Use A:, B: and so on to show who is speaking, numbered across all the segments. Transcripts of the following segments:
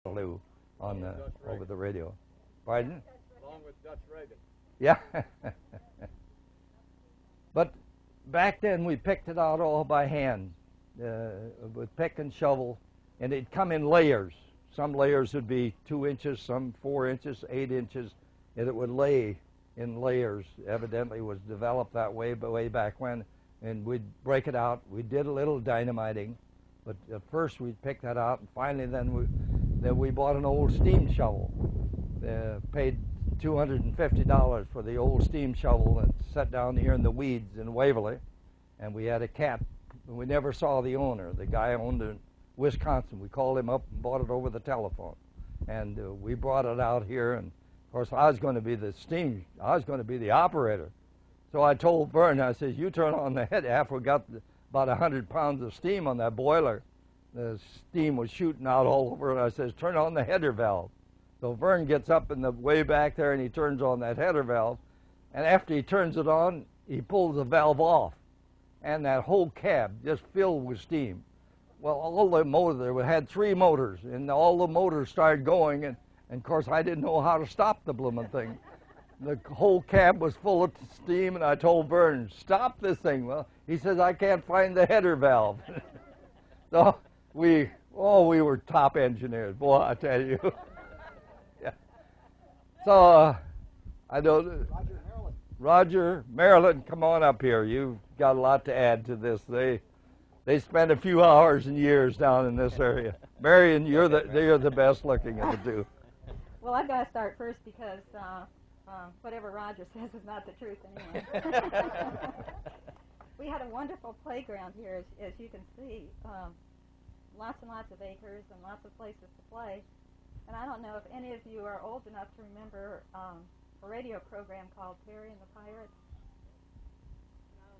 A: Lou on the over the radio. Pardon?
B: Along with Dutch Reagan.
A: Yeah. But back then we picked it out all by hand with pick and shovel, and it'd come in layers. Some layers would be 2 inches, some 4 inches, 8 inches, and it would lay in layers. Evidently was developed that way, but way back when. And we'd break it out. We did a little dynamiting, but at first we'd pick that out, and finally then we bought an old steam shovel. Paid $250 for the old steam shovel and sat down here in the weeds in Waverly, and we had a cat. We never saw the owner. The guy owned it in Wisconsin. We called him up and bought it over the telephone, and we brought it out here. And of course, I was going to be the operator. So I told Vern, I said, "You turn on the head." After we got about 100 pounds of steam on that boiler, the steam was shooting out all over, and I says, "Turn on the header valve." So Vern gets up in the way back there, and he turns on that header valve. And after he turns it on, he pulls the valve off, and that whole cab just filled with steam. Well, all the motors, we had 3 motors, and all the motors started going, and of course I didn't know how to stop the blooming thing. The whole cab was full of steam, and I told Vern, "Stop this thing." Well, he says, "I can't find the header valve." So we were top engineers, boy, I tell you. Yeah. So I don't. Roger, Maryland, come on up here. You've got a lot to add to this. They spent a few hours and years down in this area. Marion, you're the best looking of the two.
C: Well, I've got to start first because whatever Roger says is not the truth anyway. We had a wonderful playground here, as you can see. Lots and lots of acres and lots of places to play. And I don't know if any of you are old enough to remember a radio program called Terry and the Pirates.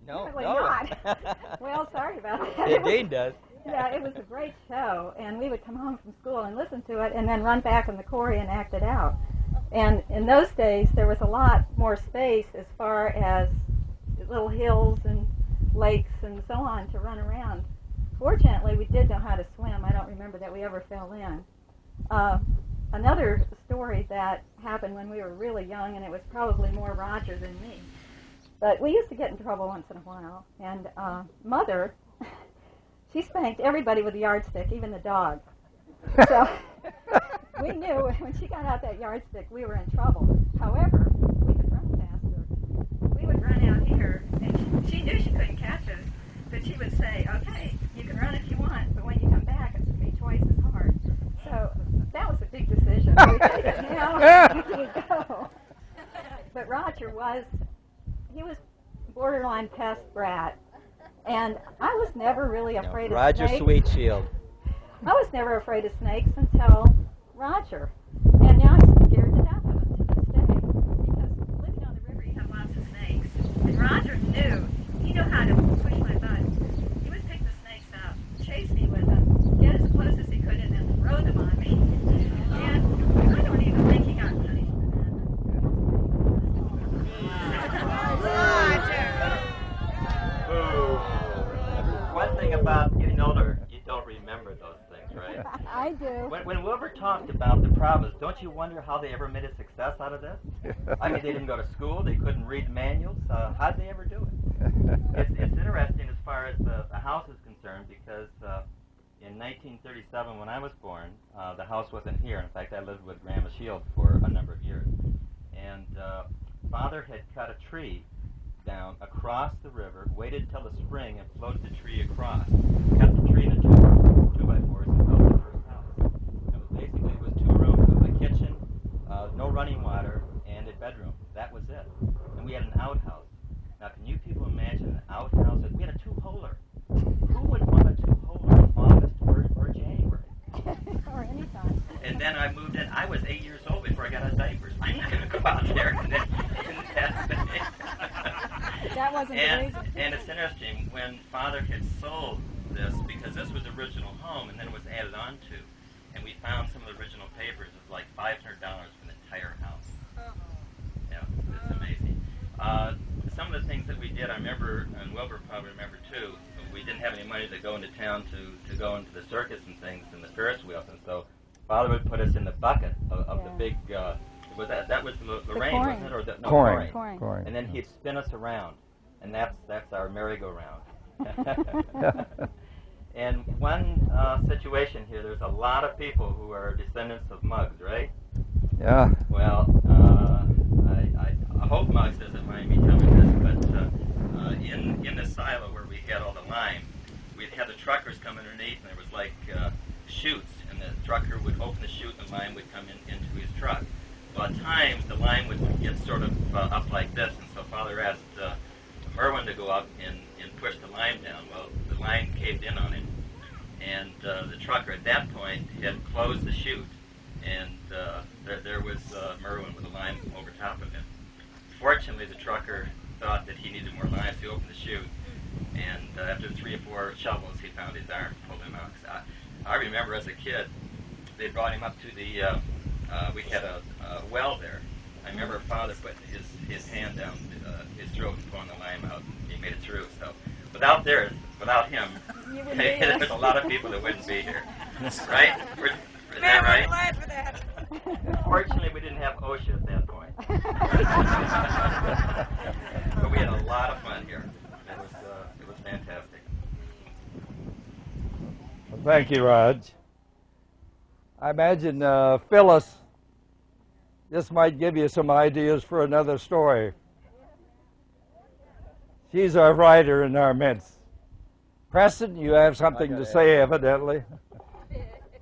D: No,
C: Apparently
D: no.
C: not. Well, sorry about that.
D: Dean does.
C: Yeah, it was a great show, and we would come home from school and listen to it and then run back in the quarry and act it out. And in those days, there was a lot more space as far as little hills and lakes and so on to run around. Fortunately, we did know how to swim. I don't remember that we ever fell in. Another story that happened when we were really young, and it was probably more Roger than me, but we used to get in trouble once in a while, and Mother, she spanked everybody with a yardstick, even the dog. So we knew when she got out that yardstick, we were in trouble. However, we could run faster. We would run out here, and she knew she couldn't catch us, but she would say, "Okay, you can run if you want, but when you come back, it's going to be twice as hard." So that was a big decision. We take it now, we go. But Roger was borderline pest brat, and I was never really afraid of
D: Roger
C: snakes.
D: Sweet Shield.
C: I was never afraid of snakes until Roger, and now I'm scared to death of them to this day, because living on the river you have lots of snakes, and Roger he knew how to push my butt. He would pick the snakes up, chase me with them, get as close as he could, and then throw them on me, and I don't even think he got punished for that.
D: One thing about getting older, you don't remember those things, right?
C: I do.
D: When Wilbur talked about the province, don't you wonder how they ever made a success out of this? I mean, they didn't go to school, they couldn't read manuals. How'd they ever do it? It's interesting as far as the house is concerned, because in 1937, when I was born, the house wasn't here. In fact, I lived with Grandma Schield for a number of years. And Father had cut a tree down across the river, waited till the spring, and floated the tree across. Cut the tree into 2x4s and built the first house. It was 2 rooms. It was a kitchen, no running water, and a bedroom. That was it. And we had an outhouse. Now, can you people imagine an outhouse? We had a 2-holer. Who would want a 2-holer in August or January?
C: Or any time.
D: And then I moved in. I was 8 years old before I got out of diapers. I'm not going to go out there and
C: That wasn't the reason.
D: And it's interesting, when Father had sold this, because this was the original home, and then it was added on to, and we found some of the original papers, it was like $500 for the entire house. Yeah, it's amazing. Some of the things that we did, I remember, and Wilbur probably remember too, we didn't have any money to go into town to go into the circus and things and the Ferris wheels, and so Father would put us in the bucket of the big. Was that was Lorraine, wasn't it, or no,
A: Coring.
C: Coring.
D: And then he'd spin us around, and that's our merry-go-round. And one situation here, there's a lot of people who are descendants of Muggs, right?
A: Yeah.
D: Well, I hope Muggs doesn't mind me telling this, but in the silo where we had all the lime, we'd have the truckers come underneath, and there was like chutes, and the trucker would open the chute, and the lime would come into his truck. Well, at times, the lime would get sort of up like this, and so Father asked Merwin to go up and push the lime down. Well, the lime caved in on him, and the trucker at that point had closed the chute, and there was Merwin with the lime over top of him. Fortunately, the trucker thought that he needed more lime, so he opened the chute, and after 3 or 4 shovels, he found his arm, pulled him out. I remember as a kid, they brought him up to the, we had a well there. I remember Father putting his hand down his throat and pulling the lime out. He made it through. So without him, there's a lot of people that wouldn't be here. Right? Is that right?
B: Glad for that.
D: Fortunately, we didn't have OSHA at that point. But we had a lot of fun here. It was fantastic.
A: Well, thank you, Raj. I imagine Phyllis, this might give you some ideas for another story. She's our writer in our midst. Preston, you have something to say, evidently.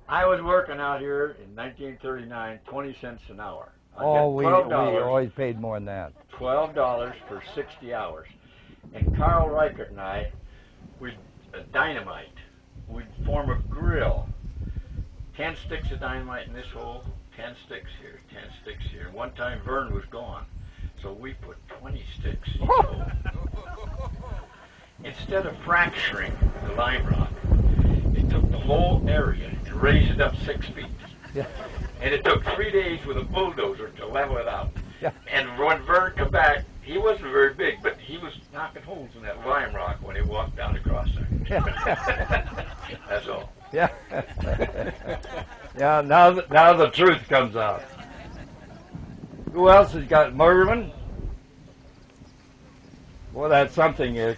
E: I was working out here in 1939, 20 cents an hour.
A: We always paid more than that.
E: $12 for 60 hours. And Carl Reichert and I, we'd dynamite. We'd form a grill. 10 sticks of dynamite in this hole, 10 sticks here, 10 sticks here. One time Vern was gone, so we put 20 sticks in each hole. Instead of fracturing the lime rock, it took the whole area and raised it up 6 feet.
A: Yeah.
E: And it took 3 days with a bulldozer to level it out.
A: Yeah.
E: And when Vern came back, he wasn't very big, but he was knocking holes in that lime rock when he walked down across there. That's all.
A: Yeah. Yeah, now the truth comes out. Who else has got Merwin? Boy, that's something,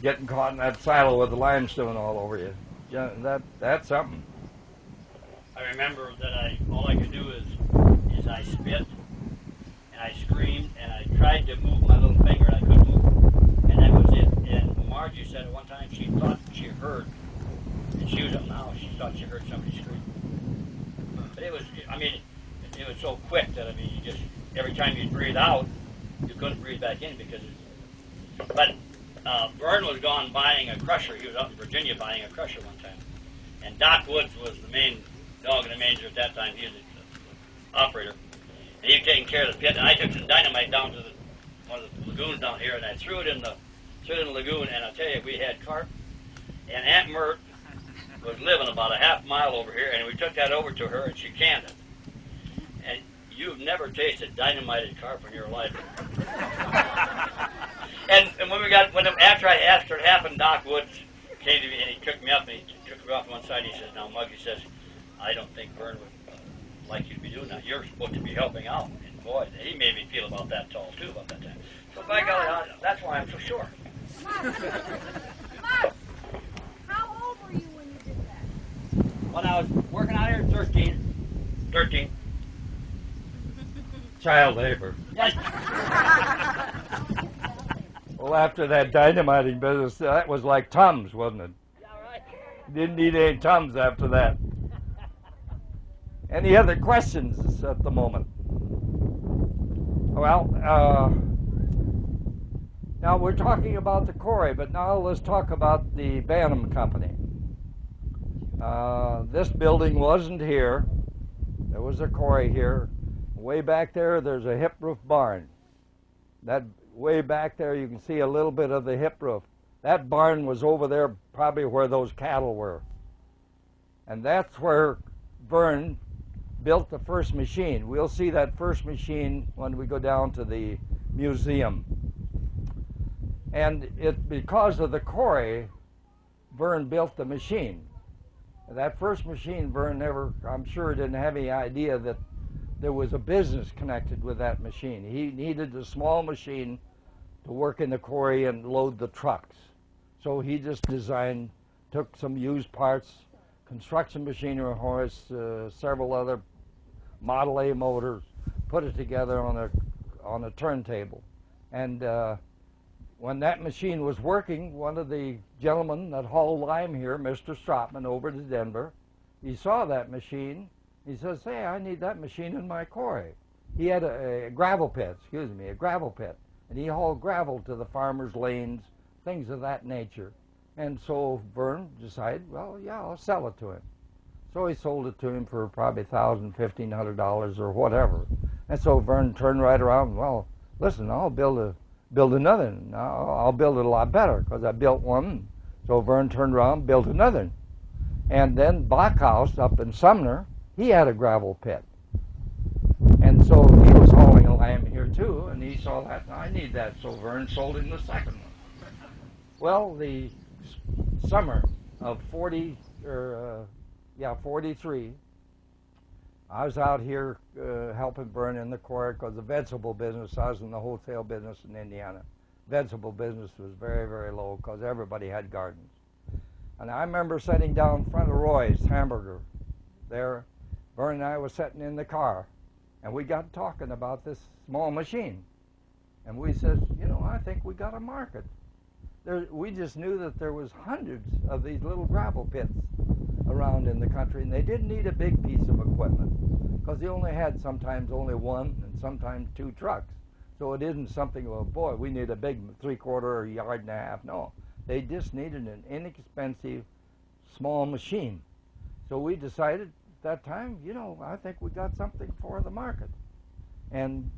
A: getting caught in that silo with the limestone all over you. Yeah, that's something.
F: I remember that all I could do is I spit and I screamed and I tried to move my little finger and I couldn't move. And that was it. And Margie said at one time she thought she heard, and she was up now, she thought she heard somebody scream. But it was so quick that, you just, every time you breathe out, you couldn't breathe back in because But Vern was gone buying a crusher. He was up in Virginia buying a crusher one time. And Doc Woods was the main dog in the manger at that time. He was the operator. And he was taking care of the pit. And I took some dynamite down to one of the lagoons down here, and I threw it in the lagoon. And I'll tell you, we had carp. And Aunt Mert was living about a half mile over here, and we took that over to her, and she canned it. And you've never tasted dynamited carp in your life. And after I asked her it happened, Doc Woods came to me and he took me up and he took me off one side. And he says, "Now, Mugg," he says, "I don't think Vern would like you to be doing that. You're supposed to be helping out." And boy, he made me feel about that tall too about that time. So by golly, that's why I'm so sure.
B: Mugg, how old were you when you did that?
F: When I was working out here, 13.
A: Child labor. Well, after that dynamiting business, that was like Tums, wasn't it?
F: Yeah, right.
A: Didn't need any Tums after that. Any other questions at the moment? Well, now we're talking about the quarry, but now let's talk about the Bantam Company. This building wasn't here. There was a quarry here. Way back there, there's a hip roof barn. That way back there, you can see a little bit of the hip roof. That barn was over there, probably where those cattle were. And that's where Vern built the first machine. We'll see that first machine when we go down to the museum. And because of the quarry, Vern built the machine. That first machine, Vern never, I'm sure, didn't have any idea that there was a business connected with that machine. He needed a small machine to work in the quarry and load the trucks. So he just took some used parts, construction machinery horse, several other Model A motors, put it together on a turntable. And when that machine was working, one of the gentlemen that hauled lime here, Mr. Stropman, over to Denver, he saw that machine. He says, "Hey, I need that machine in my quarry." He had a gravel pit, and he hauled gravel to the farmers' lanes, things of that nature. And so Vern decided, well, yeah, I'll sell it to him. So he sold it to him for probably $1,000, $1,500 or whatever. And so Vern turned right around, well, listen, I'll build another. I'll build it a lot better because I built one. So Vern turned around, built another. And then Bachhaus up in Sumner, he had a gravel pit. And so he was hauling a lime here too, and he saw that, I need that. So Vern sold him the second one. Well, the summer of 43, I was out here helping Vern in the quarry because the vegetable business, I was in the wholesale business in Indiana. Vegetable business was very, very low because everybody had gardens. And I remember sitting down in front of Roy's Hamburger there. Vern and I were sitting in the car, and we got talking about this small machine. And we said, I think we got a market. We just knew that there was hundreds of these little gravel pits around in the country, and they didn't need a big piece of equipment because they only had sometimes only one and sometimes two trucks. So it isn't something, well, boy, we need a big 3/4 or yard and a half. No, they just needed an inexpensive small machine. So we decided at that time, I think we got something for the market. And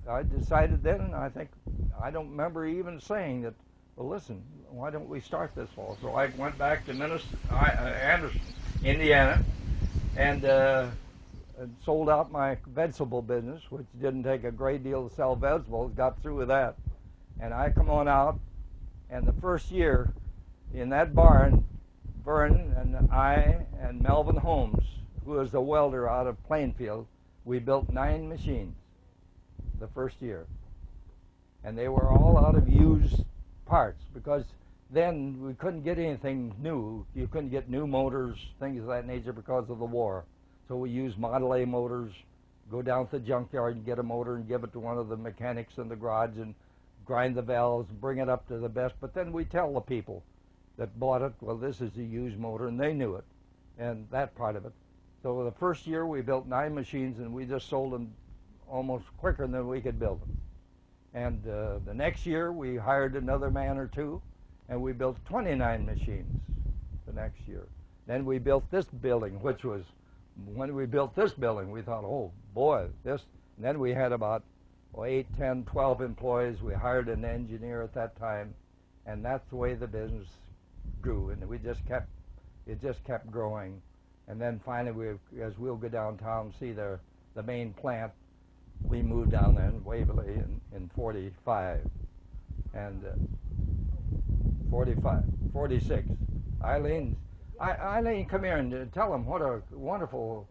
A: I decided then, and I don't remember even saying that, well, listen, why don't we start this fall? So I went back to Anderson, Indiana, and sold out my vegetable business, which didn't take a great deal to sell vegetables, got through with that. And I come on out, and the first year in that barn, Vern and I and Melvin Holmes, who was a welder out of Plainfield, we built 9 machines the first year. And they were all out of used parts because then we couldn't get anything new. You couldn't get new motors, things of that nature because of the war. So we used Model A motors, go down to the junkyard and get a motor and give it to one of the mechanics in the garage and grind the valves, bring it up to the best. But then we tell the people that bought it, well, this is a used motor, and they knew it, and that part of it. So the first year we built 9 machines, and we just sold them almost quicker than we could build them. And the next year we hired another man or two, and we built 29 machines the next year. Then we built this building, which was, when we built this building, we thought, oh boy, this. And then we had about 8, 10, 12 employees. We hired an engineer at that time, and that's the way the business grew. And it just kept growing. And then finally, as we'll go downtown and see the main plant, we moved down there in Waverly in 45 and 46. Eileen, come here and tell them what a wonderful.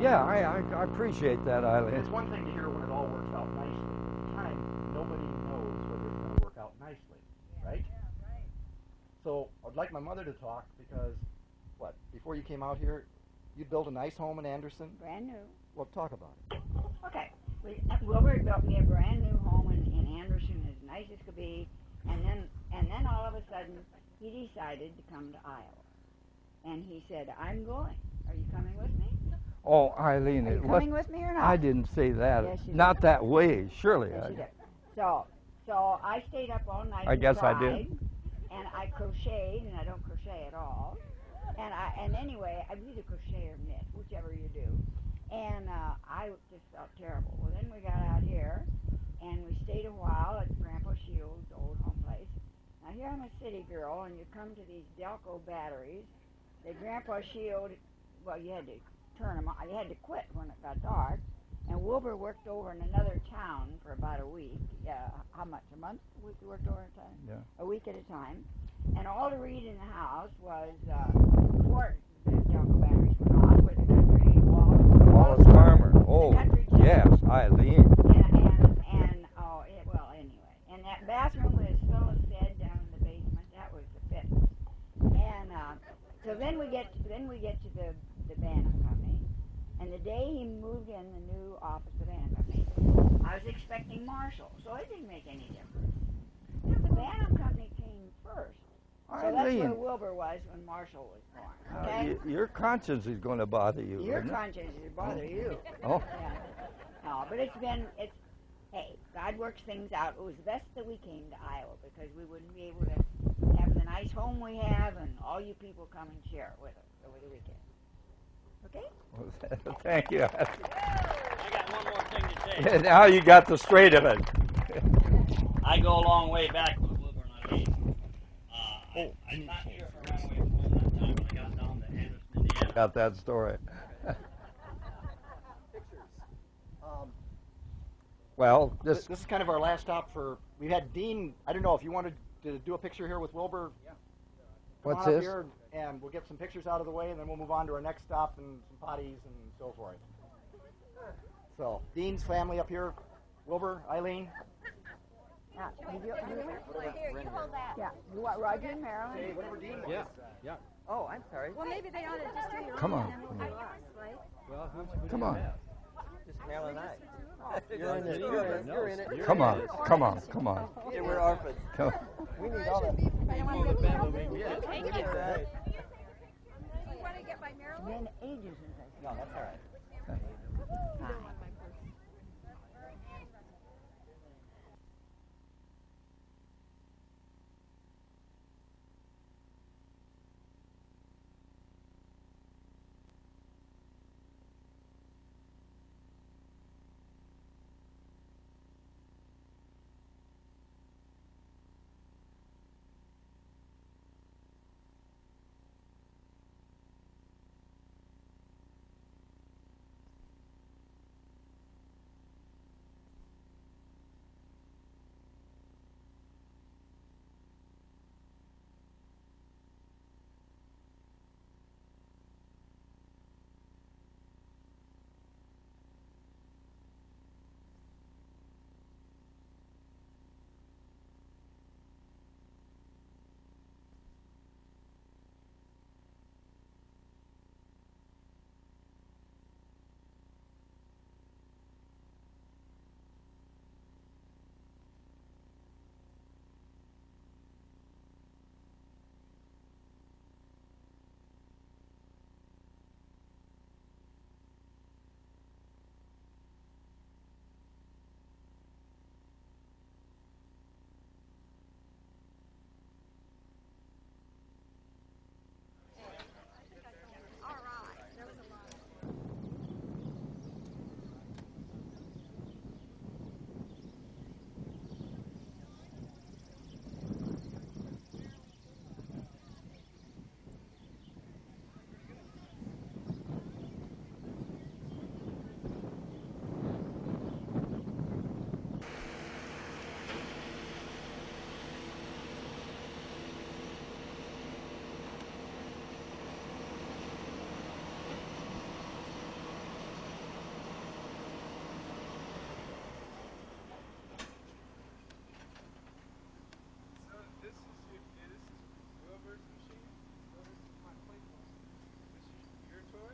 A: Yeah, I appreciate that, Eileen.
G: It's one thing to hear when it all works out nicely. At the time, nobody knows whether it's going to work out nicely, right?
B: Yeah, right.
G: So I'd like my mother to talk because, before you came out here, you built a nice home in Anderson?
B: Brand new.
G: Well, talk about it.
B: Okay. Wilbur built me a brand new home in Anderson, as nice as could be, and then all of a sudden he decided to come to Iowa, and he said, "I'm going. Are you coming with me?"
A: Oh, Eileen,
B: Are you coming with me or not?
A: I didn't say that.
B: Yes, you
A: Not
B: did.
A: that way, surely.
B: Yes, you did. So I stayed up all night.
A: I
B: and
A: guess I
B: cried,
A: did.
B: And I crocheted, and I don't crochet at all. And anyway, I either crochet or knit, whichever you do. And I just felt terrible. Well, then we got out here, and we stayed a while at Grandpa Shield's old home place. Now here I'm a city girl, and you come to these Delco batteries. The Grandpa Shield, well, you had to turn them on. You had to quit when it got dark. And Wilbur worked over in another town for about a week. How much? A month? A week? You worked over a time?
A: Yeah.
B: A week at a time. And all to read in the house was before the Delco batteries went off with the country
A: Wallace Farmer. Oh,
B: country
A: yes, Eileen.
B: and oh, well, anyway. And that bathroom was Phyllis said down in the basement. That was the fit. And so then we get to the Bantam Company. And the day he moved in the new office of the Bantam Company, I was expecting Marshall, so it didn't make any difference. The Bantam Company came first. So that's where Wilbur was when Marshall was born. Okay?
A: Your conscience is going to bother you.
B: Your conscience is bother you.
A: Oh.
B: Yeah. No, but hey, God works things out. It was best that we came to Iowa because we wouldn't be able to have the nice home we have and all you people come and share it with us over the weekend. Okay?
A: Thank you.
F: I got one more thing to say.
A: Now you got the straight of it.
F: I go a long way back with Wilbur and Eileen. I'm not sure if I ran away from home that time when I got down to Anderson, Indiana.
A: Got that story. Well,
G: This is kind of our last stop for. We had Dean. I don't know if you wanted to do a picture here with Wilbur. Yeah.
A: What's
G: on
A: this?
G: Up here and we'll get some pictures out of the way, and then we'll move on to our next stop and some potties and so forth. So Dean's family up here. Wilbur, Eileen.
B: Yeah.
H: Here, you hold that.
B: Yeah. You want Roger and Marilyn?
G: Whatever Dean wants.
I: Yeah, yeah.
H: Oh, I'm sorry. Well, maybe they ought to just do your
A: Come
H: own
A: on,
H: and then
A: come
H: we'll
A: on.
H: do us, right?
I: Well, who
A: Come
I: do you
A: on.
I: have?
H: Just Mel and I.
I: You're in it. You're in it.
A: Come on.
H: Yeah, we're orphans.
A: Come.
H: We need all that.
I: All the family we can get.
H: Take it. Right. You want to get by Marilyn?
B: Been ages since I
H: No, that's all right.
B: Hi.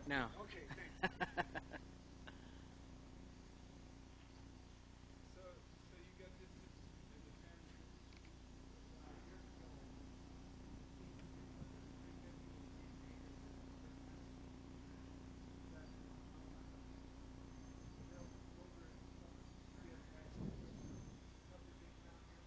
J: No.
K: Okay, thanks. So you got this is the family years ago. Three nephews and neighbors that Bill Wilbur and three other guys who built a subdivision down here.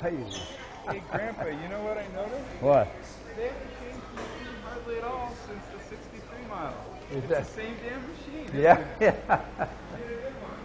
A: pavers.
K: Hey, Grandpa, you know what I noticed?
A: What?
K: They haven't changed the machine hardly at all since the 63 model.
A: Is
K: It's
A: that-
K: the same damn machine. Isn't
A: Yeah,
K: it?
A: yeah.
K: Made a good one.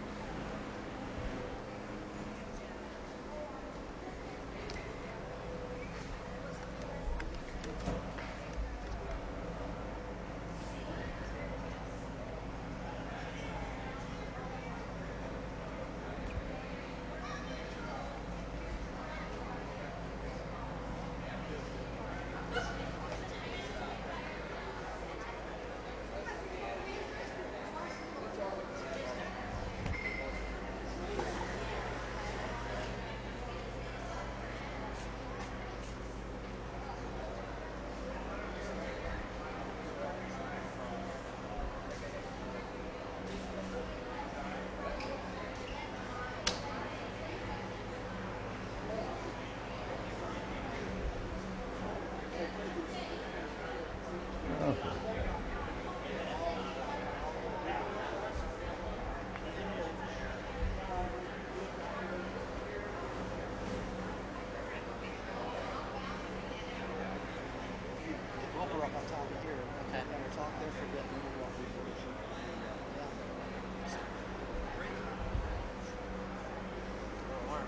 G: Roper up on top of here, and it's out there for getting what we finish.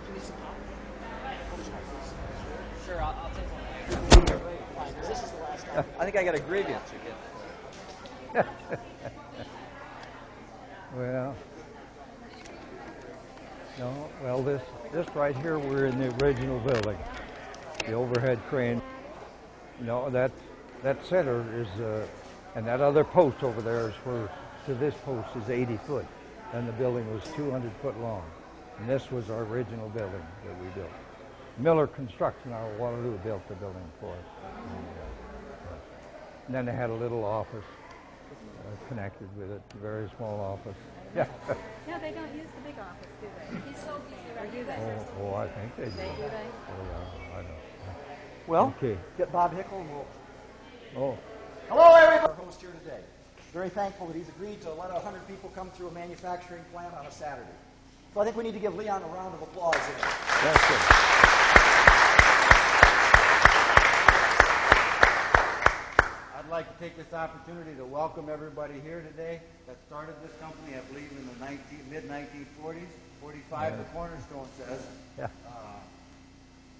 G: Can you some Sure, I'll take one. Fine, 'cause this is the last time.
D: I think I got a grievance again.
A: Well, no. Well, this right here, we're in the original building. The overhead crane. You know, that center is, and that other post over there is where to this post is 80 foot, and the building was 200 foot long. And this was our original building that we built. Miller Construction out of Waterloo built the building for us. And then they had a little office connected with it, a very small office. Yeah.
C: No, they don't use the big office, do they? He's so busy, right? Or do they?
A: Oh, I think they do.
C: Do they?
A: Oh, yeah, I know.
G: Well,
A: Okay.
G: get Bob Hickle and we'll...
A: Oh,
G: Hello, everybody. Our host here today. Very thankful that he's agreed to let 100 people come through a manufacturing plant on a Saturday. So I think we need to give Leon a round of applause here.
A: that's good.
J: I'd like to take this opportunity to welcome everybody here today that started this company, I believe, in the mid-1940s. 45, the cornerstone says.
A: Yeah.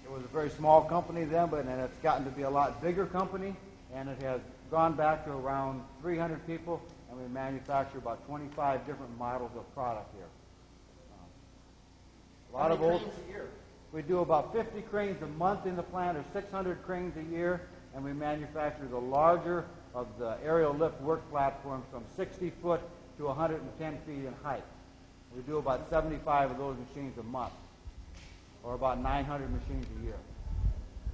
J: It was a very small company then, but then it's gotten to be a lot bigger company, and it has gone back to around 300 people, and we manufacture about 25 different models of product here. A lot of old.
G: Cranes a year.
J: We do about 50 cranes a month in the plant, or 600 cranes a year, and we manufacture the larger of the aerial lift work platforms from 60 foot to 110 feet in height. We do about 75 of those machines a month, or about 900 machines a year.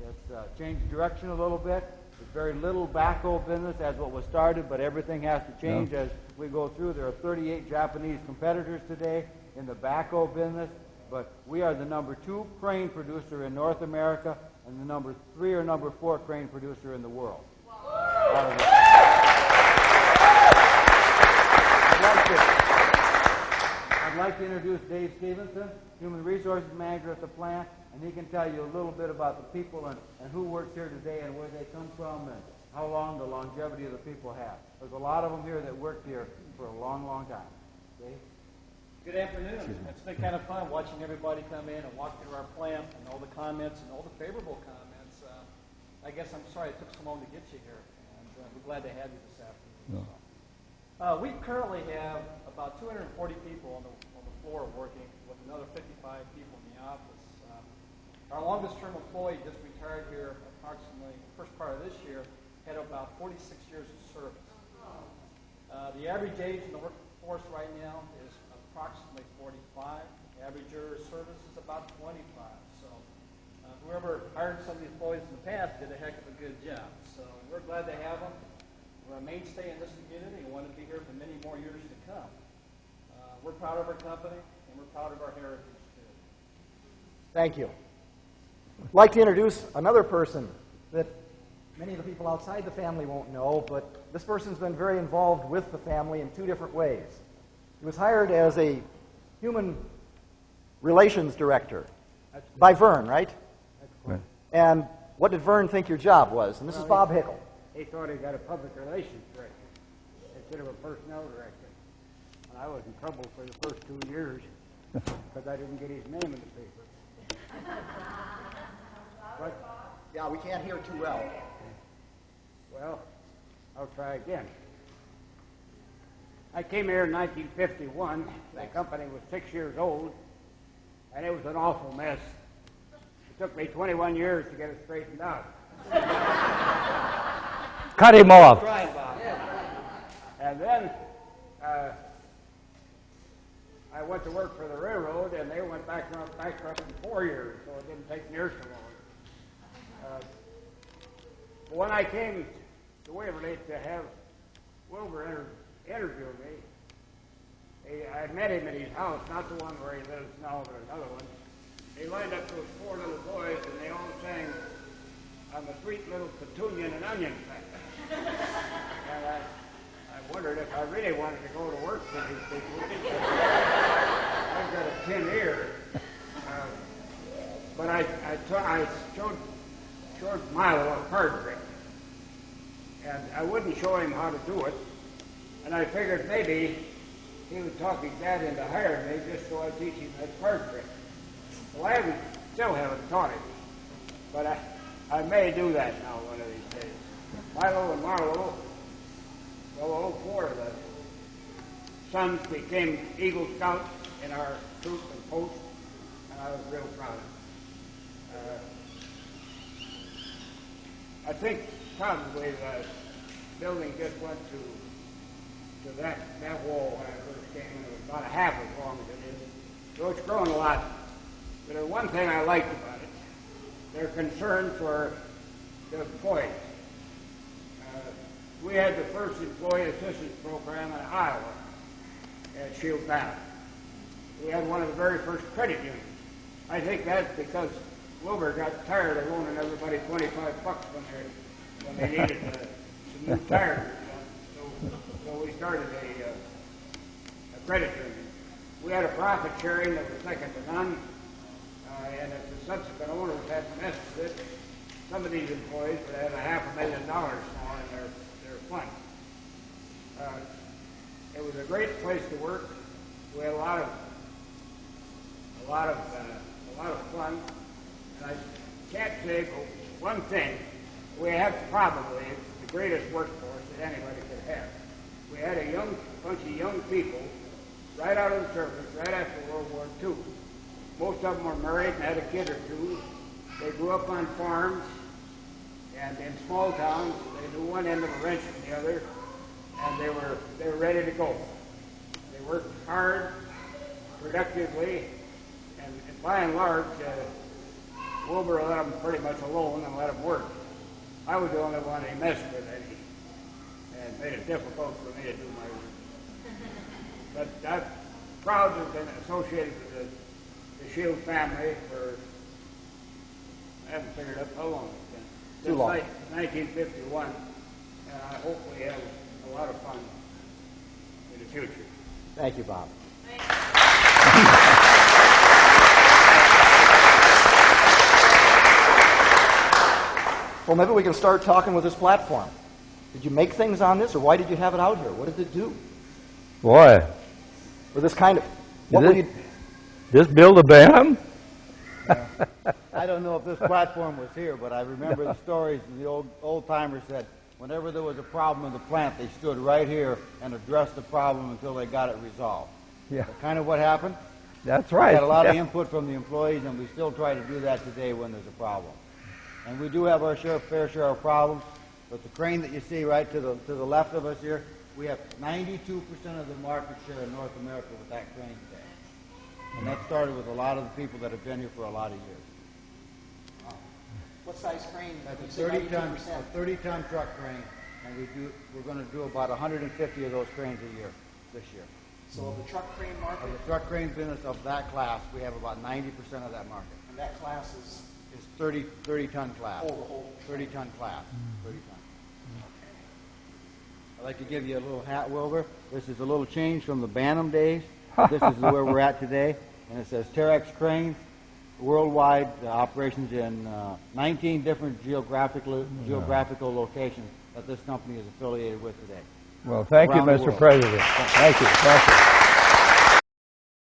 J: It's changed direction a little bit. There's very little backhoe business as what was started, but everything has to change as we go through. There are 38 Japanese competitors today in the backhoe business, but we are the number 2 crane producer in North America and the number 3 or number 4 crane producer in the world. I'd like to introduce Dave Stevenson, Human Resources Manager at the plant, and he can tell you a little bit about the people and who works here today and where they come from and how long the longevity of the people have. There's a lot of them here that worked here for a long, long time. Dave?
I: Good afternoon. It's been kind of fun watching everybody come in and walk through our plant and all the comments and all the favorable comments. I guess I'm sorry it took so long to get you here, and we're glad to have you this afternoon.
A: No.
I: We currently have about 240 people on the floor working, with another 55 people in the office. Our longest-term employee just retired here approximately the first part of this year, had about 46 years of service. The average age in the workforce right now is approximately 45. The average year of service is about 25. So whoever hired some of these employees in the past did a heck of a good job. So we're glad to have them. We're a mainstay in this community and want to be here for many more years to come. We're proud of our company, and we're proud of our heritage, too.
G: Thank you. I'd like to introduce another person that many of the people outside the family won't know, but this person's been very involved with the family in 2 different ways. He was hired as a human relations director by Vern, right? And what did Vern think your job was? And this is Bob Hickle.
L: He thought he got a public relations director instead of a personnel director. And I was in trouble for the first 2 years because I didn't get his name in the paper. But,
G: Yeah, we can't hear too well.
L: well, I'll try again. I came here in 1951. The company was 6 years old, and it was an awful mess. It took me 21 years to get it straightened out.
A: Cut him off.
L: And then I went to work for the railroad, and they went bankrupt in 4 years, so it didn't take near so long. When I came to Waverly to have Wilbur interview me, I met him at his house, not the one where he lives now, but another one. He lined up those 4 little boys, and they all sang, "I'm a sweet little petunia and onion patch." And I wondered if I really wanted to go to work for these people. I've got a 10 ear. But I showed Milo a card trick. And I wouldn't show him how to do it. And I figured maybe he would talk his dad into hiring me just so I'd teach him that card trick. Well, I still haven't taught him. But I may do that now one of these days. Milo and Marlo, well, all 4 of the sons became Eagle Scouts in our troop and post, and I was real proud of them. I think probably the building just went to that wall when I first came in. It was about a half as long as it is. So it's grown a lot. But the one thing I liked about it, their concern for the employees. We had the first employee assistance program in Iowa at Schield Valley. We had one of the very first credit unions. I think that's because Wilbur got tired of loaning everybody $25 when they needed some new tires. So we started a credit union. We had a profit sharing that was second to none, and if the subsequent owners hadn't messed with it, some of these employees would have $500,000 now in their fund. It was a great place to work. We had a lot of fun. And I can't say but one thing. We have probably the greatest workforce that anybody could have. We had a bunch of young people right out of the service, right after World War II. Most of them were married and had a kid or 2. They grew up on farms and in small towns. They knew one end of a wrench from the other, and they were ready to go. They worked hard, productively, and by and large, Wilbur let them pretty much alone and let them work. I was the only one he messed with and made it difficult for me to do my work. But I'm proud to have been associated with the Schield family for, I haven't figured out how long it's been.
G: Too long.
L: Since 1951, and I hope we have a lot of fun in the future.
G: Thank you, Bob. Well, maybe we can start talking with this platform. Did you make things on this, or why did you have it out here? What did it do?
A: Boy.
G: Or this kind of... What were you...
A: Just build a dam?
J: I don't know if this platform was here, but I remember the stories the old timers said whenever there was a problem in the plant, they stood right here and addressed the problem until they got it resolved.
A: Yeah.
J: That's kind of what happened.
A: That's right.
J: We had a lot of input from the employees, and we still try to do that today when there's a problem. And we do have our fair share of problems, but the crane that you see right to the left of us here, we have 92% of the market share in North America with that crane today. And that started with a lot of the people that have been here for a lot of years.
G: What size crane?
J: That's a 30-ton truck crane, and we're going to do about 150 of those cranes a year this year.
G: So of the truck crane market?
J: Of the truck crane business of that class, we have about 90% of that market.
G: And that class is
J: 30-ton class.
G: the whole
J: 30-ton class. 30-ton. I'd like to give you a little hat, Wilbur. This is a little change from the Bantam days. This is where we're at today. And it says Terex Cranes, worldwide operations in 19 different geographical locations that this company is affiliated with today.
A: Well, thank you,
J: Around the
A: Mr.
J: world.
A: President. Thank you. Thank you.